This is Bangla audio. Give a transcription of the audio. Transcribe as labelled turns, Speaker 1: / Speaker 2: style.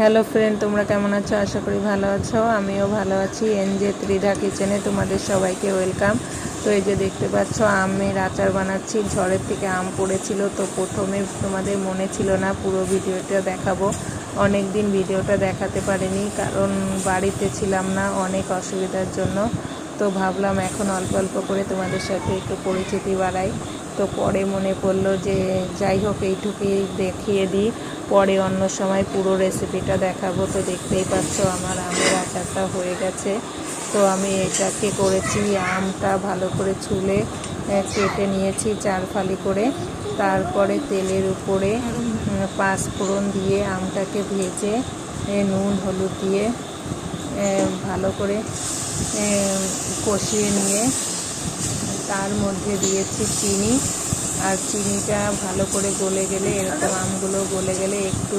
Speaker 1: হ্যালো ফ্রেন্ড, তোমরা কেমন আছো? আশা করি ভালো আছো। আমিও ভালো আছি। এনজে ত্রিধা কিচেনে তোমাদের সবাইকে ওয়েলকাম। তো এই যে দেখতে পাচ্ছ, আমের আচার বানাচ্ছি। ঝড়ের থেকে আম পড়েছিল, তো প্রথমে তোমাদের মনে ছিল না পুরো ভিডিওটা দেখাবো। অনেক দিন ভিডিওটা দেখাতে পারিনি, কারণ বাড়িতে ছিলাম না অনেক অসুবিধার জন্য। তো ভাবলাম এখন অল্প অল্প করে তোমাদের সাথে একটু পরিচিতি বাড়াই। তো পরে মনে পড়লো যে যাই হোক এইটুকুই দেখিয়ে দিই, পরে অন্য সময় পুরো রেসিপিটা দেখাবো। তো দেখতেই পাচ্ছ আমার আমের আচারটা হয়ে গেছে। তো আমি এটাকে করেছি, আমটা ভালো করে ছুলে কেটে নিয়েছি 4 ফালি করে। তারপরে তেলের উপরে 5 ফোড়ন দিয়ে আমটাকে ভেজে নুন হলুদ দিয়ে ভালো করে কষিয়ে নিয়ে তার মধ্যে দিয়েছি চিনি। আর চিনিটা ভালো করে গলে গেলে, এরকম আমগুলো গলে গেলে একটু